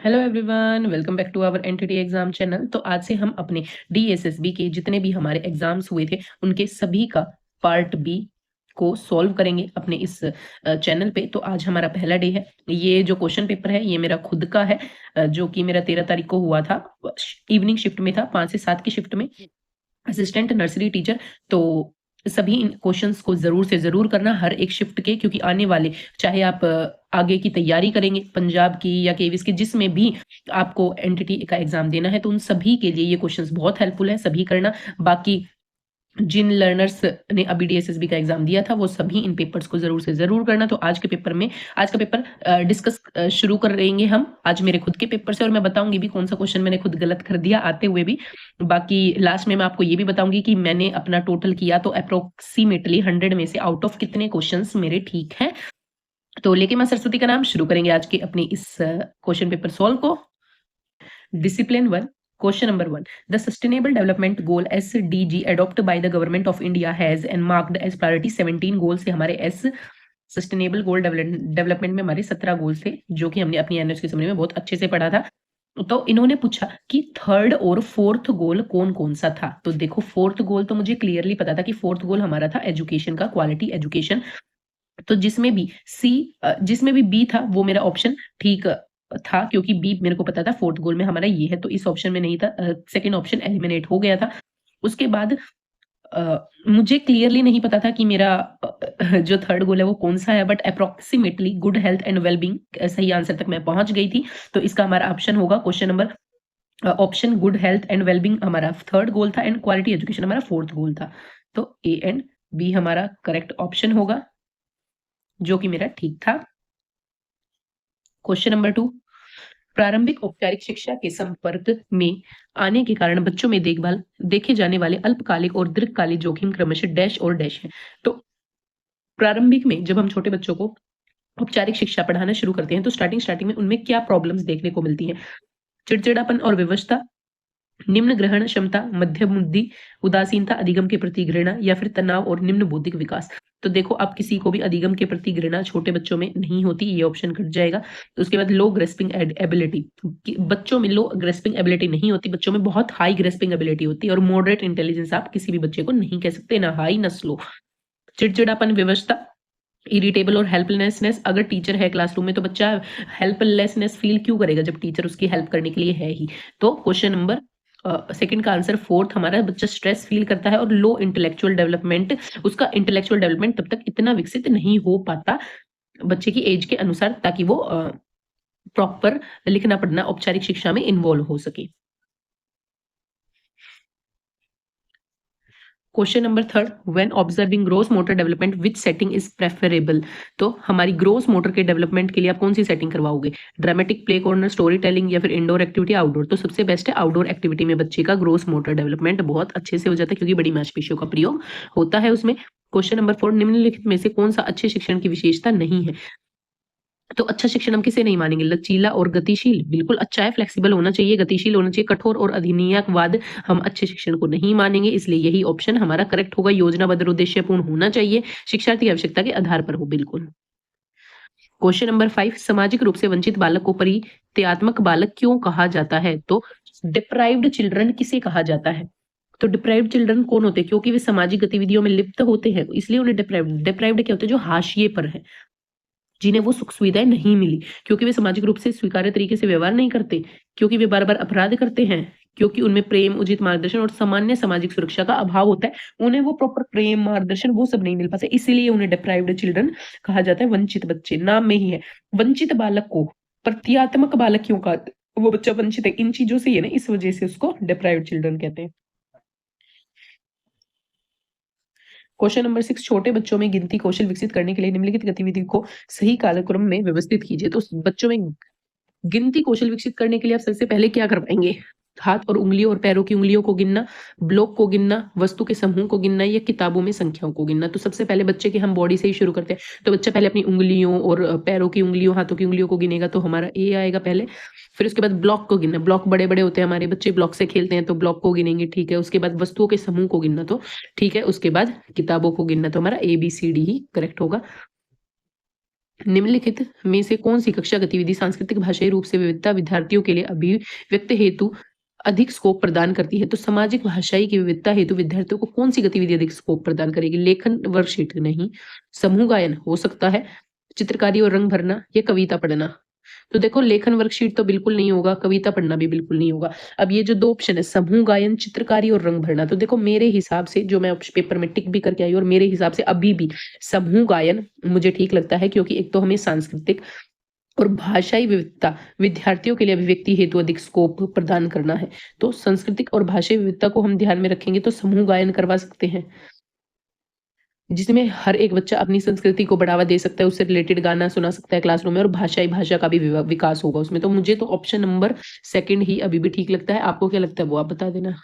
Hello everyone, welcome back to our NTT exam channel. तो आज से हम अपने डीएसएसबी के जितने भी हमारे एग्जाम्स हुए थे उनके सभी का पार्ट बी को सॉल्व करेंगे अपने इस चैनल पे। तो आज हमारा पहला डे है। ये जो क्वेश्चन पेपर है ये मेरा खुद का है, जो कि मेरा 13 तारीख को हुआ था। इवनिंग शिफ्ट में था, 5 से 7 की शिफ्ट में, असिस्टेंट नर्सरी टीचर। तो सभी इन क्वेश्चंस को जरूर से जरूर करना हर एक शिफ्ट के, क्योंकि आने वाले, चाहे आप आगे की तैयारी करेंगे पंजाब की या केवीएस की, जिसमें भी आपको एनटीटी का एग्जाम देना है, तो उन सभी के लिए ये क्वेश्चंस बहुत हेल्पफुल है, सभी करना। बाकी जिन लर्नर्स ने अभी डीएसएसबी का एग्जाम दिया था वो सभी इन पेपर्स को जरूर से जरूर करना। तो आज का पेपर डिस्कस शुरू कर रहेंगे हम। आज मेरे खुद के पेपर से, और मैं बताऊंगी भी कौन सा क्वेश्चन मैंने खुद गलत कर दिया आते हुए भी। बाकी लास्ट में मैं आपको ये भी बताऊंगी कि मैंने अपना टोटल किया तो अप्रोक्सीमेटली 100 में से आउट ऑफ कितने क्वेश्चंस मेरे ठीक हैं। तो लेके मैं सरस्वती का नाम शुरू करेंगे आज के अपनी इस क्वेश्चन पेपर सॉल्व को। Discipline 1, question number 1. The Sustainable Development Goal SDG adopted by the Government of India has and marked as priority 17 goals से हमारे S सस्टेनेबल गोल डेवलपमेंट में हमारे 17 गोल्स थे, जो कि हमने अपनी एनएस की समरी में बहुत अच्छे से पढ़ा था। तो इन्होंने पूछा कि थर्ड और फोर्थ गोल कौन कौन सा था। तो देखो, फोर्थ गोल तो मुझे क्लियरली पता था कि फोर्थ गोल हमारा था एजुकेशन का, क्वालिटी एजुकेशन। तो जिसमें भी बी था वो मेरा ऑप्शन ठीक था, क्योंकि बी मेरे को पता था फोर्थ गोल में हमारा ये है, तो इस ऑप्शन में नहीं था। सेकंड ऑप्शन एलिमिनेट हो गया था। उसके बाद मुझे क्लियरली नहीं पता था कि मेरा जो थर्ड गोल है वो कौन सा है, but approximately good health and wellbeing सही आंसर तक मैं पहुंच गई थी। तो इसका हमारा ऑप्शन होगा question number option good health and wellbeing हमारा थर्ड गोल था, एंड क्वालिटी एजुकेशन हमारा फोर्थ गोल था। तो ए एंड बी हमारा करेक्ट ऑप्शन होगा, जो कि मेरा ठीक था। क्वेश्चन नंबर 2, प्रारंभिक औपचारिक शिक्षा के संपर्क में आने के कारण बच्चों में देखे जाने वाले अल्पकालिक और दीर्घकालिक जोखिम क्रमशः डैश और डैश है। तो प्रारंभिक में जब हम छोटे बच्चों को औपचारिक शिक्षा पढ़ाना शुरू करते हैं तो स्टार्टिंग में उनमें क्या प्रॉब्लम्स देखने को मिलती हैं? चिड़चिड़ापन और विवशता, निम्न ग्रहण क्षमता, मध्यम बुद्धि, उदासीनता, अधिगम के प्रति घृणा, या फिर तनाव और निम्न बौद्धिक विकास। तो देखो, आप किसी को भी अधिगम के प्रति घृणा छोटे बच्चों में नहीं होती, ये ऑप्शन कट जाएगा। तो उसके बाद लो ग्रेस्पिंग एबिलिटी, बच्चों में लो ग्रेस्पिंग एबिलिटी नहीं होती, बच्चों में बहुत हाई ग्रेस्पिंग एबिलिटी होती है। और मॉडरेट इंटेलिजेंस आप किसी भी बच्चे को नहीं कह सकते, ना हाई ना स्लो। चिड़चिड़ापन, विवशता, इरिटेबल और हेल्पलेसनेस, अगर टीचर है क्लासरूम में तो बच्चा हेल्पलेसनेस फील क्यों करेगा जब टीचर उसकी हेल्प करने के लिए है ही। तो क्वेश्चन नंबर सेकंड का आंसर फोर्थ, हमारा बच्चा स्ट्रेस फील करता है। और लो इंटेलेक्चुअल डेवलपमेंट, उसका इंटेलेक्चुअल डेवलपमेंट तब तक इतना विकसित नहीं हो पाता बच्चे की एज के अनुसार, ताकि वो प्रॉपर लिखना पढ़ना औपचारिक शिक्षा में इन्वॉल्व हो सके। Question number third, when observing gross motor development which setting is preferable. तो हमारी ग्रोस मोटर के डेवलपमेंट के लिए आप कौन सी सेटिंग करवाओगे? Dramatic, play corner, story telling, या फिर इंडोर एक्टिविटी, आउटडोर? तो सबसे बेस्ट है आउटडोर एक्टिविटी में बच्चे का ग्रोस मोटर डेवलपमेंट बहुत अच्छे से हो जाता है, क्योंकि बड़ी मांसपेशियों का प्रयोग होता है उसमें। क्वेश्चन नंबर 4, निम्नलिखित में से कौन सा अच्छे शिक्षण की विशेषता नहीं है? तो अच्छा शिक्षण हम किसे नहीं मानेंगे? लचीला और गतिशील, बिल्कुल अच्छा है, फ्लेक्सिबल होना चाहिए, गतिशील होना चाहिए। कठोर और अधिनियमवाद हम अच्छे शिक्षण को नहीं मानेंगे, इसलिए यही ऑप्शन हमारा करेक्ट होगा। योजनाबद्ध और उद्देश्यपूर्ण होना चाहिए, शिक्षार्थी की आवश्यकता के आधार पर हो, बिल्कुल। क्वेश्चन नंबर 5, सामाजिक रूप से वंचित बालक को परित्यात्मक बालक क्यों कहा जाता है? तो डिप्राइव्ड चिल्ड्रन किसे कहा जाता है? तो डिप्राइव्ड चिल्ड्रन कौन होते हैं? क्योंकि वे सामाजिक गतिविधियों में लिप्त होते हैं, इसलिए उन्हें डिप्राइव्ड क्या होते हैं? जो हाशिए पर है, जिन्हें वो सुख सुविधाएं नहीं मिली, क्योंकि वे सामाजिक रूप से स्वीकार्य तरीके से व्यवहार नहीं करते, क्योंकि वे बार बार अपराध करते हैं, क्योंकि उनमें प्रेम, उचित मार्गदर्शन और सामान्य सामाजिक सुरक्षा का अभाव होता है। उन्हें वो प्रॉपर प्रेम, मार्गदर्शन वो सब नहीं मिल पाता, इसीलिए उन्हें डिप्राइव्ड चिल्ड्रन कहा जाता है। वंचित बच्चे, नाम में ही है। वंचित बालक को प्रत्यात्मक बालक क्यों कहते? वो बच्चा वंचित है इन चीजों से ही है ना, इस वजह से उसको डिप्राइव्ड चिल्ड्रन कहते हैं। क्वेश्चन नंबर 6, छोटे बच्चों में गिनती कौशल विकसित करने के लिए निम्नलिखित गतिविधि को सही कालक्रम में व्यवस्थित कीजिए। तो बच्चों में गिनती कौशल विकसित करने के लिए आप सबसे पहले क्या करवाएंगे? हाथ और उंगलियों और पैरों की उंगलियों को गिनना, ब्लॉक को गिनना, वस्तु के समूह को गिनना, या किताबों में संख्याओं को गिनना। तो सबसे पहले बच्चे के हम बॉडी से ही शुरू करते हैं, तो बच्चा पहले अपनी उंगलियों और पैरों की उंगलियों, हाथों की उंगलियों को गिनेगा, तो हमारा ए आएगा पहले। फिर उसके बाद ब्लॉक को गिनना, ब्लॉक बड़े बड़े होते हैं हमारे बच्चे, ब्लॉक से खेलते हैं तो ब्लॉक को गिनेंगे, ठीक है। उसके बाद वस्तुओं के समूह को गिनना, तो ठीक है। उसके बाद किताबों को गिनना, तो हमारा ABCD ही करेक्ट होगा। निम्नलिखित में से कौन सी कक्षा गतिविधि सांस्कृतिक भाषाई रूप से विविधता विद्यार्थियों के लिए अभिव्यक्त हेतु अधिक स्कोप प्रदान करती है? तो सामाजिक भाषाई की विविधता हेतु विद्यार्थियों को कौन सी गतिविधि अधिक स्कोप प्रदान करेगी? लेखन वर्कशीट नहीं, समूह गायन हो सकता है, चित्रकारी और रंग भरना या कविता पढ़ना। तो देखो लेखन वर्कशीट तो बिल्कुल नहीं होगा, कविता पढ़ना भी बिल्कुल नहीं होगा। अब ये जो 2 ऑप्शन है समूह गायन, चित्रकारी और रंग भरना, तो देखो मेरे हिसाब से जो मैं पेपर में टिक भी करके आई और मेरे हिसाब से अभी भी समूह गायन मुझे ठीक लगता है, क्योंकि एक तो हमें सांस्कृतिक और भाषाई विविधता विद्यार्थियों के लिए अभिव्यक्ति हेतु अधिक स्कोप प्रदान करना है। तो सांस्कृतिक और भाषाई विविधता को हम ध्यान में रखेंगे तो समूह गायन करवा सकते हैं, जिसमें हर एक बच्चा अपनी संस्कृति को बढ़ावा दे सकता है, उससे रिलेटेड गाना सुना सकता है क्लासरूम में और भाषाई भाषा का भी विकास होगा उसमें। तो मुझे तो ऑप्शन नंबर सेकंड ही अभी भी ठीक लगता है। आपको क्या लगता है वो आप बता देना।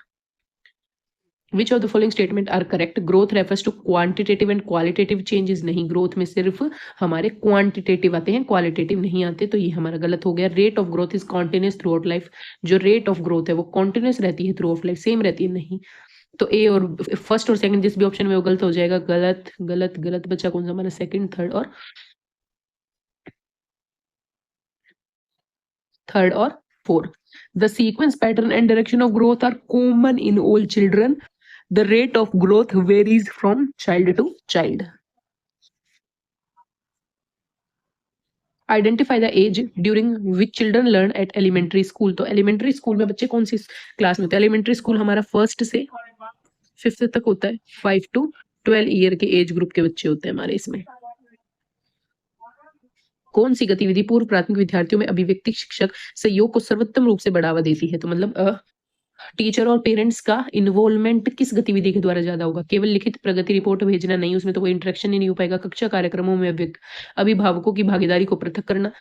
Which of the following statement are correct? Growth refers to quantitative and qualitative changes. नहीं, ग्रोथ में सिर्फ हमारे क्वांटिटेटिव आते हैं, क्वालिटेटिव नहीं आते, तो ये हमारा गलत हो गया। Rate of growth is continuous through out life. जो रेट ऑफ ग्रोथ है वो कॉन्टिन्यूस रहती है थ्रू आउट लाइफ, सेम रहती है नहीं। तो ए और फर्स्ट और सेकंड जिस भी ऑप्शन में वो गलत हो जाएगा। गलत गलत गलत बचा कौन सा हमारा? सेकंड, थर्ड और fourth. The sequence pattern and direction of growth are common in all children. The rate of growth varies from child to child. Identify the age during which children learn at elementary school. तो elementary school में बच्चे कौन सी class में होते हैं? Elementary school हमारा first से फिफ्थ तक होता है। 5 to 12 ईयर के एज ग्रुप के बच्चे होते हैं हमारे इसमें। कौन सी गतिविधि पूर्व प्राथमिक विद्यार्थियों में अभिव्यक्ति शिक्षक सहयोग को सर्वोत्तम रूप से बढ़ावा देती है? तो मतलब टीचर और पेरेंट्स का इन्वॉल्वमेंट किस गतिविधि के द्वारा ज्यादा होगा? केवल लिखित प्रगति रिपोर्ट भेजना नहीं, उसमें तो कोई इंटरेक्शन ही नहीं हो पाएगा। कक्षा कार्यक्रमों में अभिभावकों की भागीदारी को पृथक करना,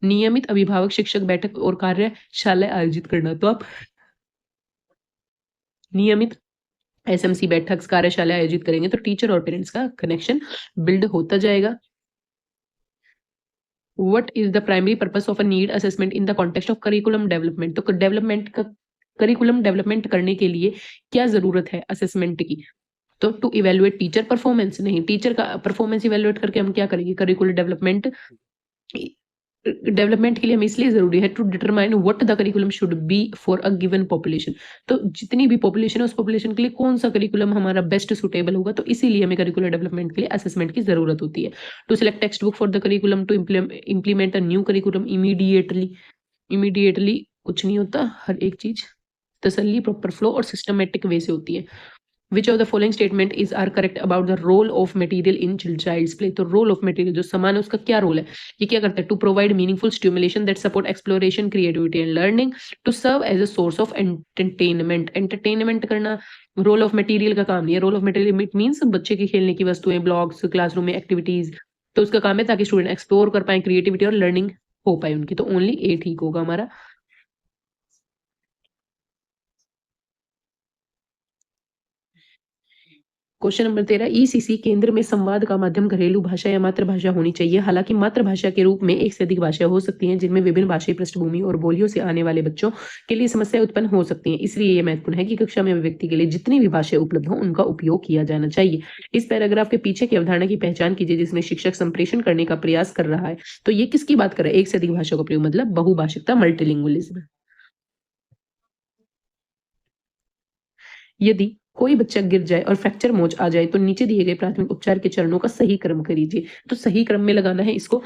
नियमित अभिभावक शिक्षक बैठक और कार्यशाला आयोजित करना। तो आप नियमित एसएमसी बैठक कार्यशाला आयोजित करेंगे तो टीचर और पेरेंट्स का कनेक्शन बिल्ड होता जाएगा। What is the primary purpose of a need assessment in the context of curriculum development? तो डेवलपमेंट का करिकुलम डेवलपमेंट करने के लिए क्या जरूरत है असेसमेंट की? तो टू इवेलुएट टीचर परफॉर्मेंस। नहीं, टीचर का परफॉर्मेंस इवेलुएट करके हम क्या करेंगे? करिकुलर डेवलपमेंट के लिए हमें इसलिए जरूरी है to determine what the curriculum should be for a given population. तो जितनी भी पॉपुलेशन है उस पॉपुलेशन के लिए कौन सा करिकुलम हमारा बेस्ट सुटेबल होगा, तो इसीलिए हमें करिकुलर डेवलपमेंट के लिए असेसमेंट की जरूरत होती है। To select text book for the curriculum, to implement a new curriculum immediately कुछ नहीं होता, हर एक चीज तसल्ली, प्रॉपर फ्लो और सिस्टमेटिक वे से होती है। Which of the following statement is are correct about the role of material in child's play? तो रोल ऑफ मटेरियल जो सामान है उसका क्या रोल है? ये क्या करता है? To provide meaningful stimulation that support exploration, creativity and learning, to serve as a source of entertainment करना रोल ऑफ मटेरियल का काम नहीं है। Role of material it means बच्चे के खेलने की वस्तुएं, ब्लॉग्स, क्लासरूम में एक्टिविटीज, तो उसका काम है ताकि स्टूडेंट एक्सप्लोर कर पाए, क्रिएटिविटी और लर्निंग हो पाए उनकी। तो ओनली ए ठीक होगा हमारा। क्वेश्चन नंबर 13, ईसीसी केंद्र में संवाद का माध्यम घरेलू भाषा या मातृभाषा होनी चाहिए। हालांकि मातृभाषा के रूप में एक से अधिक भाषा हो सकती हैं जिनमें विभिन्न भाषाई पृष्ठभूमि और बोलियों से आने वाले बच्चों के लिए समस्याएं उत्पन्न हो सकती हैं। इसलिए यह महत्वपूर्ण है कि कक्षा में व्यक्ति के लिए जितनी भी भाषाएं उपलब्ध हो उनका उपयोग किया जाना चाहिए। इस पैराग्राफ के पीछे की अवधारणा की पहचान कीजिए जिसमें शिक्षक संप्रेषण करने का प्रयास कर रहा है। तो ये किसकी बात कर रहा है? एक से अधिक भाषा का प्रयोग मतलब बहुभाषिकता, मल्टीलिंगुअलिज्म। यदि कोई बच्चा गिर जाए और फ्रैक्चर मोच आ जाए तो नीचे दिए गए प्राथमिक उपचार के चरणों का सही क्रम करीजिए। तो सही क्रम में लगाना है इसको।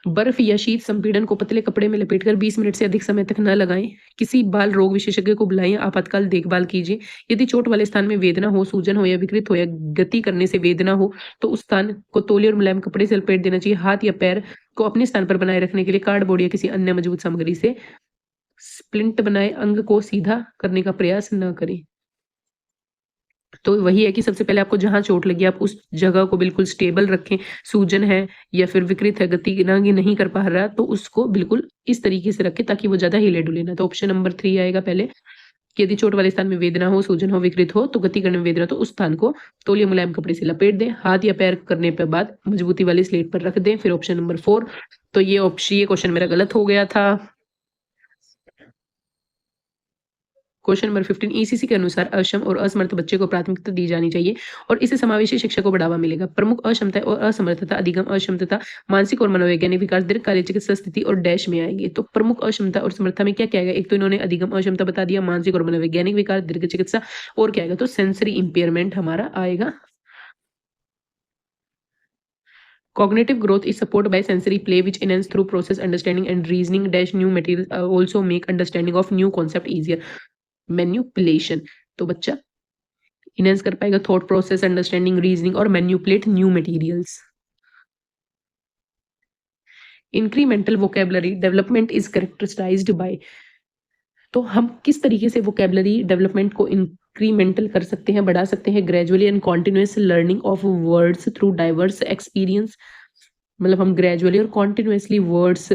बर्फ या शीत संपीड़न को पतले कपड़े में लपेटकर 20 मिनट से अधिक समय तक न लगाएं। किसी बाल रोग विशेषज्ञ को बुलाएं, आपातकाल देखभाल कीजिए। यदि चोट वाले स्थान में वेदना हो, सूजन हो या विकृत हो या गति करने से वेदना हो तो उस स्थान को तौलिए और मुलायम कपड़े से लपेट देना चाहिए। हाथ या पैर को अपने स्थान पर बनाए रखने के लिए कार्डबोर्ड या किसी अन्य मजबूत सामग्री से स्प्लिंट बनाए अंग को सीधा करने का प्रयास न करें। तो वही है कि सबसे पहले आपको जहां चोट लगी आप उस जगह को बिल्कुल स्टेबल रखें। सूजन है या फिर विकृत है, गति नहीं कर पा रहा, तो उसको बिल्कुल इस तरीके से रखें ताकि वो ज्यादा हिले डुले ना। तो ऑप्शन नंबर 3 आएगा पहले कि यदि चोट वाले स्थान में वेदना हो, सूजन हो, विकृत हो, तो गति करने में वेदना, तो उस स्थान को तौलिए मुलायम कपड़े से लपेट दें। हाथ या पैर करने के बाद मजबूती वाली स्लेट पर रख दें। फिर ऑप्शन नंबर 4। तो ये क्वेश्चन मेरा गलत हो गया था। क्वेश्चन नंबर 15 ईसीसी के अनुसार अक्षम और असमर्थ बच्चे को प्राथमिकता दी जानी चाहिए और इससे समावेशी शिक्षा को बढ़ावा मिलेगा। प्रमुख अक्षमता और असमर्थता अधिगम अक्षमता मानसिक और मनोवैज्ञानिक विकास दीर्घकालिक चिकित्सा स्थिति और डैश में आएगी। तो प्रमुख अक्षमता और समर्था में क्या क्या आएगा? एक तो इन्होंने अधिगम अक्षमता बता दिया, मानसिक और मनोवैज्ञानिक विकास, दीर्घ चिकित्सा, और क्या आएगा? तो सेंसरी इंपेयरमेंट हमारा आएगा। Cognitive growth is supported by sensory play which enhance through process understanding and reasoning dash new materials also make understanding of new concept easier. Manipulation, तो बच्चा enhance कर पाएगा thought process understanding reasoning और manipulate new materials. Incremental vocabulary development is characterized by, तो हम किस तरीके से vocabulary development को incremental कर सकते हैं, बढ़ा सकते हैं? gradually and continuous learning of words through diverse experience, मतलब हम gradually और continuously words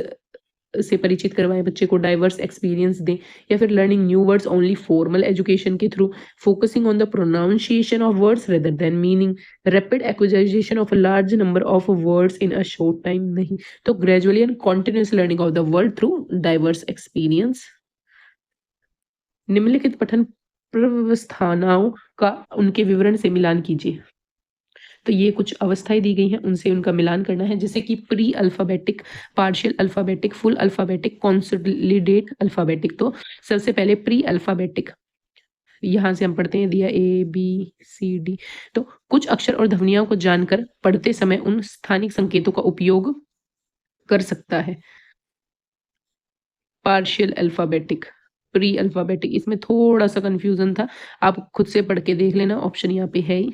से परिचित करवाएं बच्चे को, डाइवर्स एक्सपीरियंस दें, या फिर learning new words only formal education के through, focusing on the pronunciation of words rather than meaning, rapid acquisition of a large number of words in a short time, नहीं। तो gradually and continuous learning of the word through diverse experience. निम्नलिखित पठन प्रवस्थानाओं का उनके विवरण से मिलान कीजिए। तो ये कुछ अवस्थाएं दी गई हैं, उनसे उनका मिलान करना है, जैसे कि pre alphabetic, partial alphabetic, full alphabetic, consolidate alphabetic. तो सबसे पहले प्री अल्फाबेटिक, यहां से हम पढ़ते हैं, दिया ABCD। तो कुछ अक्षर और ध्वनियों को जानकर पढ़ते समय उन स्थानिक संकेतों का उपयोग कर सकता है। पार्शियल अल्फाबेटिक, प्री अल्फाबेटिक, इसमें थोड़ा सा कंफ्यूजन था, आप खुद से पढ़ के देख लेना, ऑप्शन यहाँ पे है ही।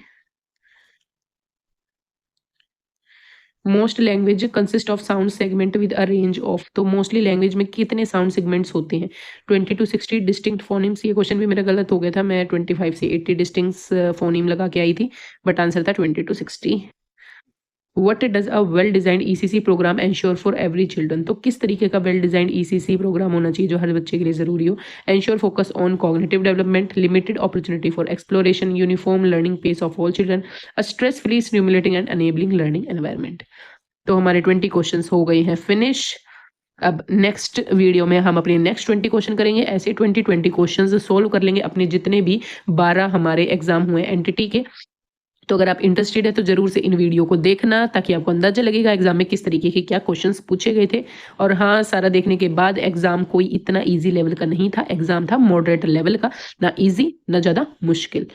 Most language consist of sound segment with a range of, तो मोस्टली लैंग्वेज में कितने साउंड सेगमेंट्स होते हैं? 20 to 60 डिस्टिंक्ट फोनिम्स। ये क्वेश्चन भी मेरा गलत हो गया था, मैं 25 से 80 डिस्टिंक्ट फोनिम लगा के आई थी, बट आंसर था 20 to 60। What does a well designed ECC program ensure for every children, तो किस तरीके का वेल डिजाइंड ईसीसी प्रोग्राम होना चाहिए जो हर बच्चे के लिए जरूरी हो? Ensure focus on cognitive development, limited opportunity for exploration, uniform learning pace of all children, a stress free stimulating and enabling learning environment. तो हमारे 20 क्वेश्चंस हो गए हैं फिनिश। अब नेक्स्ट वीडियो में हम अपने नेक्स्ट 20 क्वेश्चन करेंगे, ऐसे 20 क्वेश्चंस सोल्व कर लेंगे अपने जितने भी 12 हमारे एग्जाम हुए एनटीटी के। तो अगर आप इंटरेस्टेड है तो जरूर से इन वीडियो को देखना, ताकि आपको अंदाजा लगेगा एग्जाम में किस तरीके के क्या क्वेश्चंस पूछे गए थे। और हाँ, सारा देखने के बाद एग्जाम कोई इतना इजी लेवल का नहीं था, एग्जाम था मॉडरेट लेवल का, ना इजी ना ज्यादा मुश्किल।